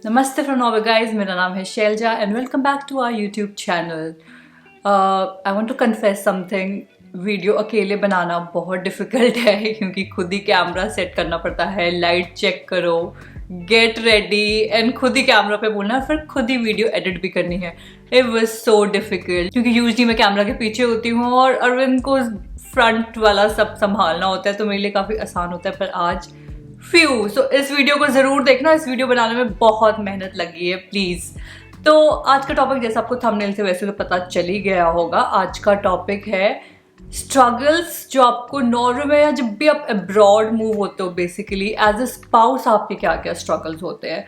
नमस्ते from Norway guys, मेरा नाम है Shailaja and welcome back to our YouTube channel. I want to confess something. Video अकेले बनाना बहुत डिफ़िकल्ट है क्योंकि खुद ही कैमरा सेट करना पड़ता है, लाइट चेक करो, गेट रेडी एंड खुद ही कैमरा पे बोलना है, फिर खुद ही वीडियो एडिट भी करनी है। इट वाज सो डिफ़िकल्ट क्योंकि यूजली मैं कैमरा के पीछे होती हूँ और अरविंद को फ्रंट वाला सब संभालना होता है, तो मेरे लिए काफ़ी आसान होता है। पर आज सो इस वीडियो को ज़रूर देखना, इस वीडियो बनाने में बहुत मेहनत लगी है प्लीज़। तो आज का टॉपिक, जैसा आपको थंबनेल से वैसे तो पता चल ही गया होगा, आज का टॉपिक है स्ट्रगल्स जो आपको नॉर्वे में या जब भी आप अब्रॉड मूव होते हो, बेसिकली एज अ स्पाउस आपके क्या क्या स्ट्रगल्स होते हैं।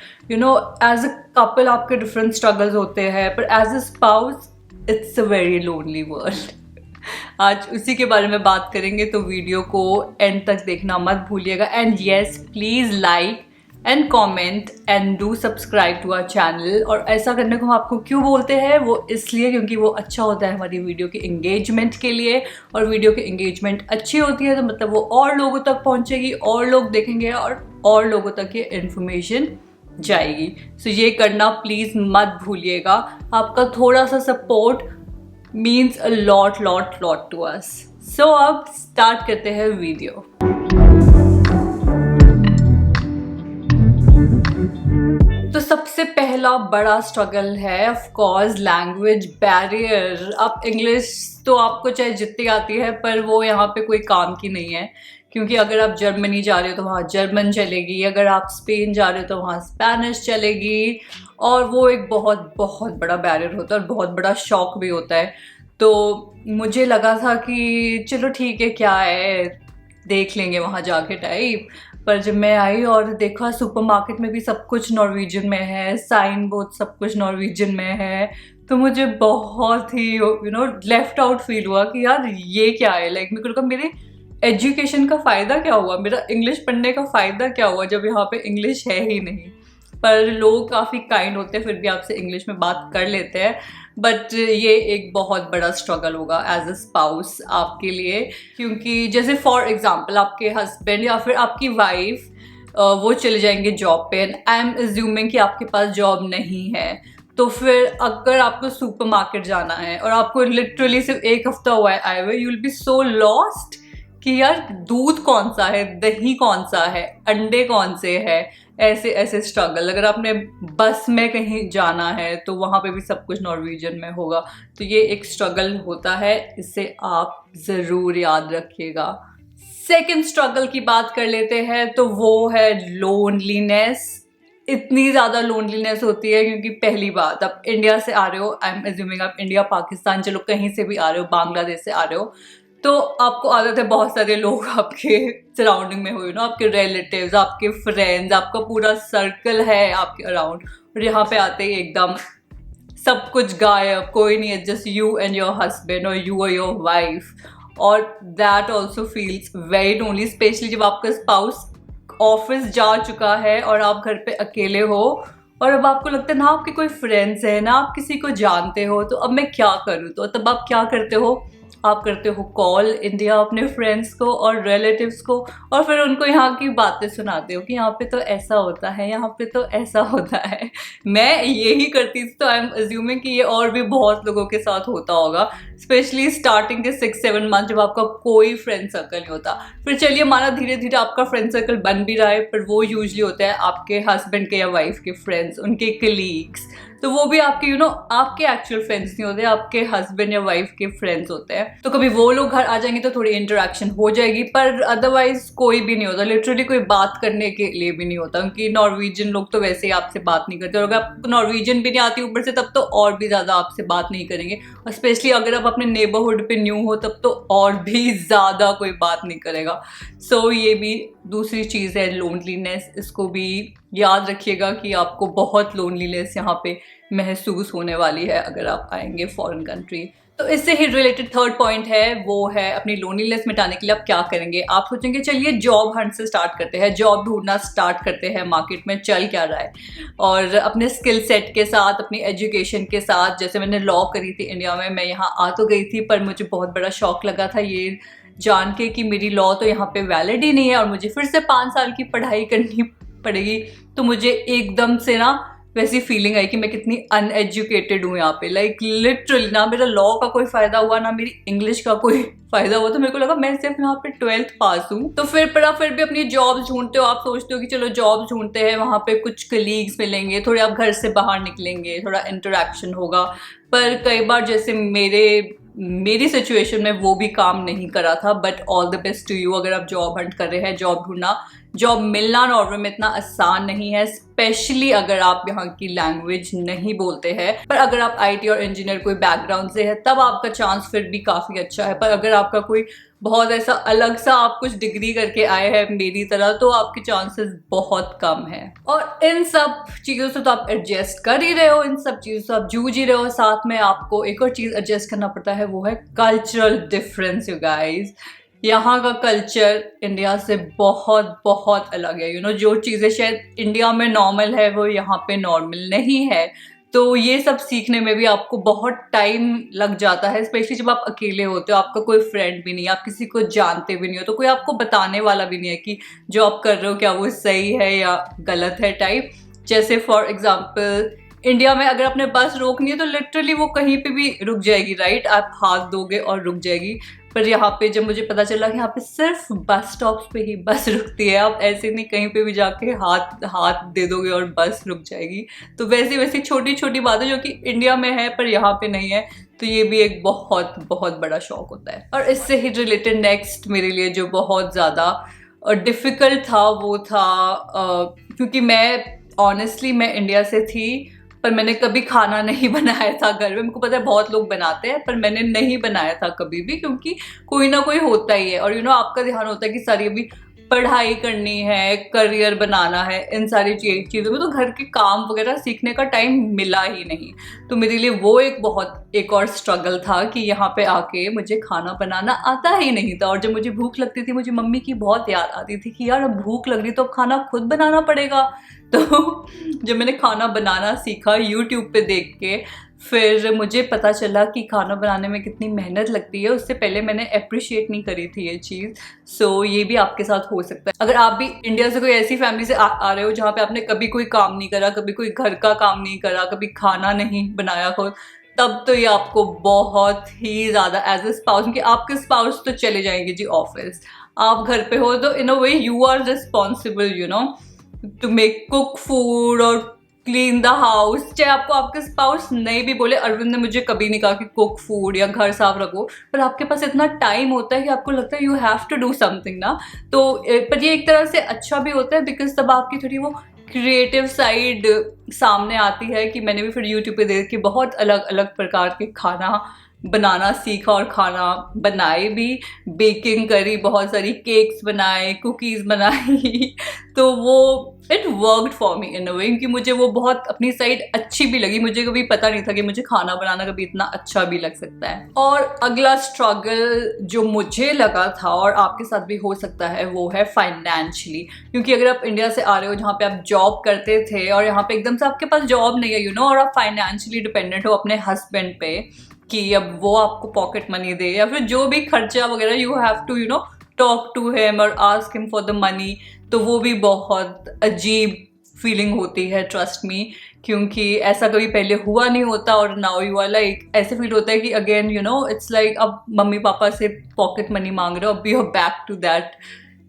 एज अ कपल आपके डिफरेंट स्ट्रगल्स होते हैं, पर as a spouse it's a very lonely world. आज उसी के बारे में बात करेंगे, तो वीडियो को एंड तक देखना मत भूलिएगा। And yes, please like and comment and do subscribe to our channel. और ऐसा करने को हम आपको क्यों बोलते हैं, वो इसलिए क्योंकि वो अच्छा होता है हमारी वीडियो के एंगेजमेंट के लिए, और वीडियो की एंगेजमेंट अच्छी होती है तो मतलब वो और लोगों तक पहुंचेगी, और लोग देखेंगे और लोगों तक ये इन्फॉर्मेशन जाएगी। सो ये करना प्लीज़ मत भूलिएगा। आपका थोड़ा सा support means a lot to us. So अब स्टार्ट करते हैं वीडियो। तो सबसे पहला बड़ा स्ट्रगल है ऑफ कोर्स लैंग्वेज बैरियर। आप इंग्लिश तो आपको चाहे जितनी आती है, पर वो यहाँ पे कोई काम की नहीं है, क्योंकि अगर आप जर्मनी जा रहे हो तो वहाँ जर्मन चलेगी, अगर आप स्पेन जा रहे हो तो वहाँ स्पेनिश चलेगी, और वो एक बहुत बहुत बड़ा बैरियर होता है और बहुत बड़ा शॉक भी होता है। तो मुझे लगा था कि चलो ठीक है, क्या है, देख लेंगे वहाँ जाके टाइप। पर जब मैं आई और देखा सुपरमार्केट में भी सब कुछ नॉर्वेजियन में है, साइन बोर्ड सब कुछ नॉर्वेजियन में है, तो मुझे बहुत ही लेफ्ट आउट फील हुआ कि यार ये क्या है। लाइक मेरे को लगा मेरे एजुकेशन का फ़ायदा क्या हुआ, मेरा इंग्लिश पढ़ने का फ़ायदा क्या हुआ जब यहाँ पे इंग्लिश है ही नहीं। पर लोग काफ़ी काइंड होते हैं, फिर भी आपसे इंग्लिश में बात कर लेते हैं। बट ये एक बहुत बड़ा स्ट्रगल होगा एज अ स्पाउस आपके लिए, क्योंकि जैसे फॉर एग्जांपल आपके हस्बैंड या फिर आपकी वाइफ वो चले जाएंगे जॉब पे, एंड आई एम अज्यूमिंग कि आपके पास जॉब नहीं है, तो फिर अगर आपको सुपरमार्केट जाना है और आपको लिटरली सिर्फ एक हफ्ता हुआ है आए हुए, you will be so lost कि यार दूध कौन सा है, दही कौन सा है, अंडे कौन से है, ऐसे ऐसे स्ट्रगल। अगर आपने बस में कहीं जाना है तो वहाँ पे भी सब कुछ नॉर्वेजियन में होगा, तो ये एक स्ट्रगल होता है, इसे आप ज़रूर याद रखिएगा। सेकंड स्ट्रगल की बात कर लेते हैं, तो वो है लोनलीनेस। इतनी ज़्यादा लोनलीनेस होती है क्योंकि पहली बात, आप इंडिया से आ रहे हो, आई एम अज्यूमिंग आप इंडिया, पाकिस्तान, चलो कहीं से भी आ रहे हो, बांग्लादेश से आ रहे हो, तो आपको आदत है बहुत सारे लोग आपके सराउंडिंग में हुए ना, आपके रिलेटिव्स, आपके फ्रेंड्स, आपका पूरा सर्कल है आपके अराउंड, और यहाँ पे आते ही एकदम सब कुछ गायब, कोई नहीं है, just you and your husband और यू और योर वाइफ। और that also feels very lonely, specially जब आपका स्पाउस ऑफिस जा चुका है और आप घर पे अकेले हो, और अब आपको लगता है ना आपके कोई फ्रेंड्स हैं, ना आप किसी को जानते हो, तो अब मैं क्या करूँ। तो तब आप क्या करते हो, आप करते हो कॉल इंडिया अपने फ्रेंड्स को और रिलेटिव्स को, और फिर उनको यहाँ की बातें सुनाते हो कि यहाँ पे तो ऐसा होता है, यहाँ पे तो ऐसा होता है। मैं यही करती थी, तो आई एम अज्यूमिंग कि ये और भी बहुत लोगों के साथ होता होगा, स्पेशली स्टार्टिंग के 6-7 मंथ जब आपका कोई फ्रेंड सर्कल नहीं होता। फिर चलिए माना धीरे धीरे आपका फ्रेंड सर्कल बन भी रहा है, पर वो यूजली होता है आपके हस्बैंड के या वाइफ के फ्रेंड्स, उनके कलीग्स, तो वो भी आपके आपके एक्चुअल फ्रेंड्स नहीं होते, आपके हस्बैंड या वाइफ के फ्रेंड्स होते हैं। तो कभी वो लोग घर आ जाएंगे तो थोड़ी इंटरेक्शन हो जाएगी, पर अदरवाइज कोई भी नहीं होता, लिटरली कोई बात करने के लिए भी नहीं होता, क्योंकि नॉर्वेजियन लोग तो वैसे ही आपसे बात नहीं करते, और अगर आपको नॉर्वेजियन भी नहीं आती ऊपर से, तब तो और भी ज़्यादा आपसे बात नहीं करेंगे, और स्पेशली अगर आप अपने नेबरहुड पे न्यू हो तब तो और भी ज़्यादा कोई बात नहीं करेगा। सो ये भी दूसरी चीज़ है लोनलीनेस, इसको भी याद रखिएगा कि आपको बहुत लोनलीनेस यहाँ पे महसूस होने वाली है अगर आप आएंगे फॉरेन कंट्री। तो इससे ही रिलेटेड थर्ड पॉइंट है, वो है अपनी लोनलीनेस मिटाने के लिए आप क्या करेंगे। आप सोचेंगे चलिए जॉब हंट से स्टार्ट करते हैं, जॉब ढूंढना स्टार्ट करते हैं, मार्केट में चल क्या रहा है, और अपने स्किल सेट के साथ, अपनी एजुकेशन के साथ। जैसे मैंने लॉ करी थी इंडिया में, मैं यहाँ आ तो गई थी, पर मुझे बहुत बड़ा शौक लगा था ये जान के कि मेरी लॉ तो यहाँ पे वैलिड ही नहीं है और मुझे फिर से 5 साल की पढ़ाई करनी पड़ेगी। तो मुझे एकदम से ना वैसी फीलिंग आई कि मैं कितनी अनएजुकेटेड हूँ यहाँ पे। लाइक लिटरली ना मेरा लॉ का कोई फायदा हुआ ना मेरी इंग्लिश का कोई फायदा हुआ। तो मेरे को लगा मैं सिर्फ यहाँ पे 12th पास हूँ। तो फिर भी अपनी जॉब ढूंढते हो, आप सोचते हो कि चलो जॉब ढूंढते हैं, वहाँ पे कुछ कलीग्स मिलेंगे, थोड़े आप घर से बाहर निकलेंगे, थोड़ा इंटरेक्शन होगा। पर कई बार जैसे मेरी सिचुएशन में वो भी काम नहीं करा था। But all the best to you, अगर आप जॉब हंट कर रहे हैं, जॉब मिलना नॉर्वे में इतना आसान नहीं है, स्पेशली अगर आप यहाँ की लैंग्वेज नहीं बोलते हैं। पर अगर आप आईटी और इंजीनियर कोई बैकग्राउंड से है तब आपका चांस फिर भी काफ़ी अच्छा है। पर अगर आपका कोई बहुत ऐसा अलग सा आप कुछ डिग्री करके आए हैं मेरी तरह, तो आपके चांसेस बहुत कम है। और इन सब चीज़ों से तो आप एडजस्ट कर ही रहे हो, इन सब चीज़ों से आप जूझ ही रहे हो, साथ में आपको एक और चीज़ एडजस्ट करना पड़ता है, वो है कल्चरल डिफरेंस। यू गाइज, यहाँ का कल्चर इंडिया से बहुत बहुत अलग है। जो चीज़ें शायद इंडिया में नॉर्मल है वो यहाँ पे नॉर्मल नहीं है। तो ये सब सीखने में भी आपको बहुत टाइम लग जाता है, स्पेशली जब आप अकेले होते हो, आपका कोई फ्रेंड भी नहीं, आप किसी को जानते भी नहीं हो, तो कोई आपको बताने वाला भी नहीं है कि जो आप कर रहे हो क्या वो सही है या गलत है टाइप। जैसे फॉर एग्जाम्पल इंडिया में अगर आपने बस रोकनी है तो लिटरली वो कहीं पे भी रुक जाएगी, राइट? आप हाथ दोगे और रुक जाएगी। पर यहाँ पे जब मुझे पता चला कि यहाँ पे सिर्फ बस स्टॉप्स पे ही बस रुकती है, आप ऐसे नहीं कहीं पे भी जाके हाथ दे दोगे और बस रुक जाएगी। तो वैसी छोटी छोटी बातें जो कि इंडिया में है पर यहाँ पे नहीं है, तो ये भी एक बहुत बहुत बड़ा शौक होता है। और इससे ही रिलेटेड नेक्स्ट मेरे लिए जो बहुत ज़्यादा डिफ़िकल्ट था वो था क्योंकि मैं इंडिया से थी पर मैंने कभी खाना नहीं बनाया था घर में। मेरे को पता है बहुत लोग बनाते हैं पर मैंने नहीं बनाया था कभी भी, क्योंकि कोई ना कोई होता ही है। और आपका ध्यान होता है कि सारी अभी पढ़ाई करनी है, करियर बनाना है, इन सारी चीज़ों में तो घर के काम वगैरह सीखने का टाइम मिला ही नहीं। तो मेरे लिए वो एक और स्ट्रगल था कि यहाँ पे आके मुझे खाना बनाना आता ही नहीं था। और जब मुझे भूख लगती थी मुझे मम्मी की बहुत याद आती थी कि यार अब भूख लग रही तो अब खाना खुद बनाना पड़ेगा। तो जब मैंने खाना बनाना सीखा यूट्यूब पे देख के, फिर मुझे पता चला कि खाना बनाने में कितनी मेहनत लगती है। उससे पहले मैंने अप्रिशिएट नहीं करी थी ये चीज़। सो ये भी आपके साथ हो सकता है। अगर आप भी इंडिया से कोई ऐसी फैमिली से आ रहे हो जहाँ पे आपने कभी कोई काम नहीं करा, कभी कोई घर का काम नहीं करा, कभी खाना नहीं बनाया खुद, तब तो ये आपको बहुत ही ज़्यादा एज ए स्पाउस, क्योंकि आपके स्पाउस तो चले जाएंगे जी ऑफिस, आप घर पे हो, तो in a way you are responsible to make cook food और क्लीन द हाउस। चाहे आपको आपके स्पाउस नहीं भी बोले, अरविंद ने मुझे कभी नहीं कहा कि कुक फूड या घर साफ रखो, पर आपके पास इतना टाइम होता है कि आपको लगता है you have to do something ना। तो पर ये एक तरह से अच्छा भी होता है बिकॉज तब आपकी थोड़ी वो क्रिएटिव साइड सामने आती है। कि मैंने भी फिर यूट्यूब पे देख के बहुत अलग अलग प्रकार के खाना बनाना सीखा और खाना बनाए भी, बेकिंग करी, बहुत सारी केक्स बनाए, कुकीज़ बनाई। तो वो it worked for me in a वे, क्योंकि मुझे वो बहुत अपनी साइड अच्छी भी लगी। मुझे कभी पता नहीं था कि मुझे खाना बनाना कभी इतना अच्छा भी लग सकता है। और अगला स्ट्रगल जो मुझे लगा था और आपके साथ भी हो सकता है वो है फाइनेंशियली। क्योंकि अगर आप इंडिया से आ रहे हो जहाँ पे आप जॉब करते थे और यहाँ पे एकदम से आपके पास जॉब नहीं है और आप फाइनेंशियली डिपेंडेंट हो अपने हस्बैंड पे कि अब वो आपको पॉकेट मनी दे या फिर जो भी खर्चा वगैरह, you have to talk to him और ask him for the money. तो वो भी बहुत अजीब फीलिंग होती है, ट्रस्ट मी, क्योंकि ऐसा कभी पहले हुआ नहीं होता। और नाउ यू आर लाइक, ऐसे फील होता है कि अगेन इट्स लाइक अब मम्मी पापा से पॉकेट मनी मांग रहे हो, अब you are back to that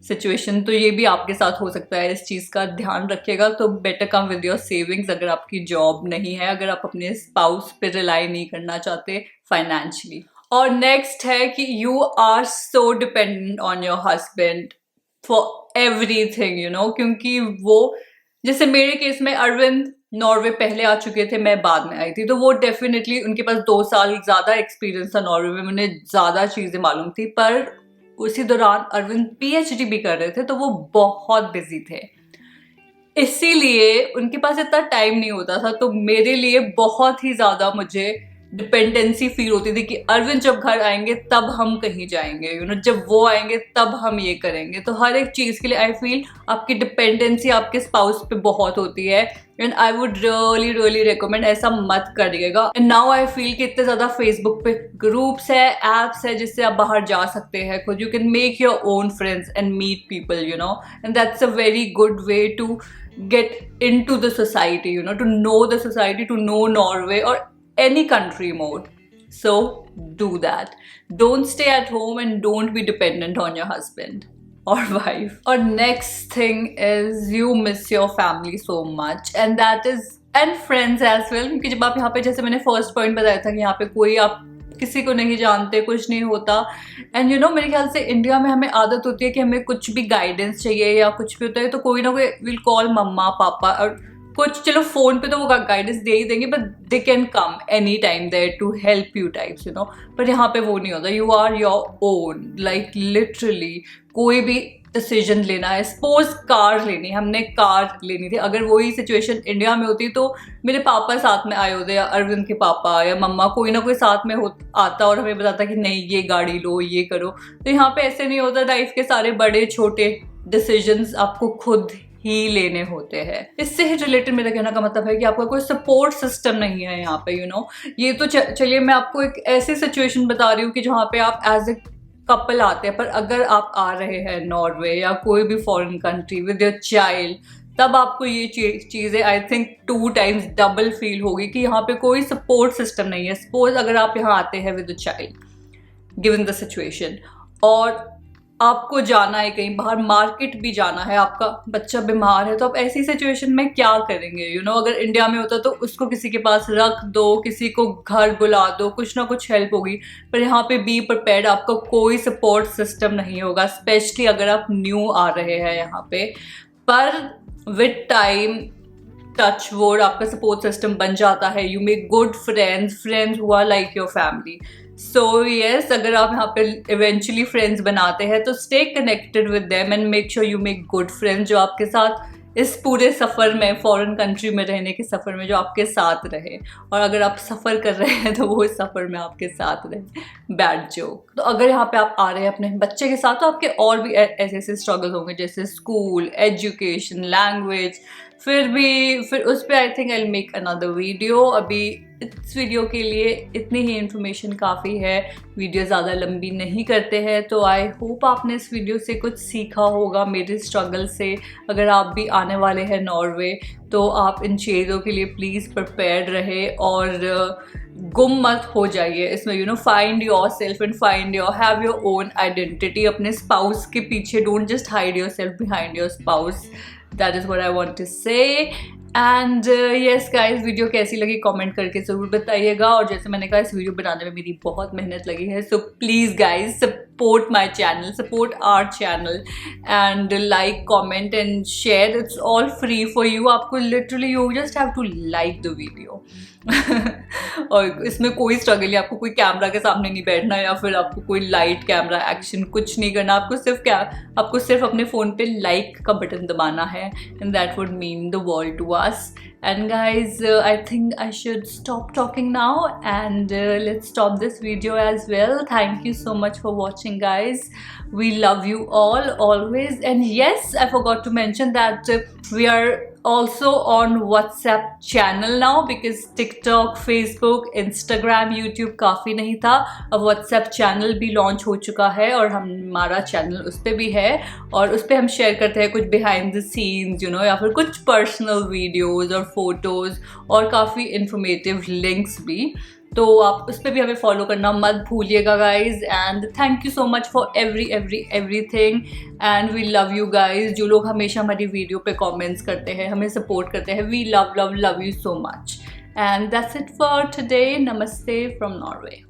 situation. तो ये भी आपके साथ हो सकता है, इस चीज़ का ध्यान रखिएगा। तो better come with your savings अगर आपकी जॉब नहीं है, अगर आप अपने स्पाउस पे रिलाई नहीं करना चाहते फाइनेंशियली। और नेक्स्ट है कि you are so dependent on your husband for everything क्योंकि वो, जैसे मेरे केस में अरविंद नॉर्वे पहले आ चुके थे, मैं बाद में आई थी, तो वो डेफिनेटली उनके पास 2 साल ज़्यादा एक्सपीरियंस था नॉर्वे में, उन्हें ज़्यादा चीज़ें मालूम थी। पर उसी दौरान अरविंद पीएचडी भी कर रहे थे, तो वो बहुत बिजी थे, इसीलिए उनके पास इतना टाइम नहीं होता था। तो मेरे लिए बहुत ही ज़्यादा मुझे डिपेंडेंसी फील होती थी कि अरविंद जब घर आएंगे तब हम कहीं जाएंगे, जब वो आएंगे तब हम ये करेंगे। तो हर एक चीज़ के लिए आई फील आपकी डिपेंडेंसी आपके स्पाउस पे बहुत होती है। And I would really really recommend ऐसा मत करिएगा। एंड नाउ आई फील कि इतने ज़्यादा फेसबुक पे ग्रुप्स है, एप्स है जिससे आप बाहर जा सकते हैं खुद। You can make your own friends and meet people and that's a very good way to get into the society, you know, to know the society, to know Norway or any country more. So do that. Don't stay at home and don't be dependent on your husband or wife. Or next thing is you miss your family so much, and that is and friends as well. क्योंकि जब आप यहाँ पे, जैसे मैंने first point बताया था कि यहाँ पे कोई आप किसी को नहीं जानते, कुछ नहीं होता, एंड यू नो मेरे ख्याल से इंडिया में हमें आदत होती है कि हमें कुछ भी गाइडेंस चाहिए या कुछ भी होता है तो कोई ना कोई विल कॉल मम्मा पापा, और कुछ चलो फोन पे तो वो गाइडेंस दे ही देंगे, but they can come any time there to help you types, you know. पर यहाँ पे वो नहीं होता. You are your own, like literally. कोई भी डिसीजन लेना है, सपोज कार लेनी, हमने कार लेनी थी, अगर वही सिचुएशन इंडिया में होती तो मेरे पापा साथ में आए होते, या अरविंद के पापा या मम्मा, कोई ना कोई साथ में आता और हमें बताता कि नहीं ये गाड़ी लो, ये करो. तो यहाँ पे ऐसे नहीं होता. लाइफ के सारे बड़े छोटे डिसीजंस आपको खुद ही लेने होते हैं. इससे ही रिलेटेड मेरा कहना का मतलब है कि आपका कोई सपोर्ट सिस्टम नहीं है यहाँ पे, यू नो. ये तो चलिए मैं आपको एक ऐसी सिचुएशन बता रही हूँ कि जहाँ पे आप एज ए कपल आते हैं, पर अगर आप आ रहे हैं नॉर्वे या कोई भी foreign country with your child, तब आपको ये चीज़ें I think 2 times double feel होगी कि यहाँ पे कोई सपोर्ट सिस्टम नहीं है. सपोज अगर आप यहाँ आते हैं with a child, given the situation, और आपको जाना है कहीं बाहर, मार्केट भी जाना है, आपका बच्चा बीमार है, तो आप ऐसी सिचुएशन में क्या करेंगे, यू नो. अगर इंडिया में होता तो उसको किसी के पास रख दो, किसी को घर बुला दो, कुछ ना कुछ हेल्प होगी. पर यहाँ पे बी प्रिपेयर्ड, आपका कोई सपोर्ट सिस्टम नहीं होगा, स्पेशली अगर आप न्यू आ रहे हैं यहाँ पे. पर विद टाइम, टच वुड, आपका सपोर्ट सिस्टम बन जाता है. You make good friends who are like your family. So yes, अगर आप यहाँ पे इवेंचुअली फ्रेंड्स बनाते हैं तो stay connected with them and make sure you make good friends जो आपके साथ इस पूरे सफ़र में, फॉरेन कंट्री में रहने के सफ़र में, जो आपके साथ रहे. और अगर आप सफ़र कर रहे हैं तो वो इस सफ़र में आपके साथ रहे. Bad joke. तो अगर यहाँ पे आप आ रहे हैं अपने बच्चे के साथ तो आपके और भी ऐसे ऐसे स्ट्रगल्स होंगे, जैसे स्कूल, एजुकेशन, लैंग्वेज. फिर उस पर I think I make another video. अभी इस वीडियो के लिए इतनी ही इन्फॉर्मेशन काफ़ी है, वीडियो ज़्यादा लंबी नहीं करते हैं. तो आई होप आपने इस वीडियो से कुछ सीखा होगा मेरे स्ट्रगल से. अगर आप भी आने वाले हैं नॉर्वे तो आप इन चीज़ों के लिए प्लीज़ प्रिपेयर्ड रहे और गुम मत हो जाइए इसमें, you know. Find yourself and find your, have your own identity. अपने स्पाउस के पीछे don't just hide yourself behind your spouse. That is what I want to say. And yes guys, video कैसी लगी comment करके ज़रूर बताइएगा. और जैसे मैंने कहा, इस वीडियो बनाने में मेरी बहुत मेहनत लगी है. So please guys, support my channel, support our channel, and like, comment and share. It's all free for you. आपको literally you just have to like the video. और इसमें कोई स्ट्रगल नहीं, आपको कोई कैमरा के सामने नहीं बैठना, या फिर आपको कोई लाइट कैमरा एक्शन कुछ नहीं करना. आपको सिर्फ अपने फ़ोन पे लाइक का बटन दबाना है, and that would mean the world to us. And guys, I think I should stop talking now, and let's stop this video as well. Thank you so much for watching, guys. We love you all always. And yes, I forgot to mention that we are also on WhatsApp channel now, because TikTok, Facebook, Instagram, YouTube काफ़ी नहीं था. अब WhatsApp channel भी launch हो चुका है और हमारा चैनल उस पर भी है, और उस पर हम शेयर करते हैं कुछ behind the scenes, you know, या फिर कुछ पर्सनल वीडियोज़ और फोटोज़ और काफ़ी इंफॉर्मेटिव लिंक्स भी. तो आप उस पर भी हमें फॉलो करना मत भूलिएगा guys. And thank you so much for everything, and we love you guys. जो लोग हमेशा हमारी वीडियो पे कमेंट्स करते हैं, हमें सपोर्ट करते हैं, we love you so much. And that's it for today. Namaste from Norway.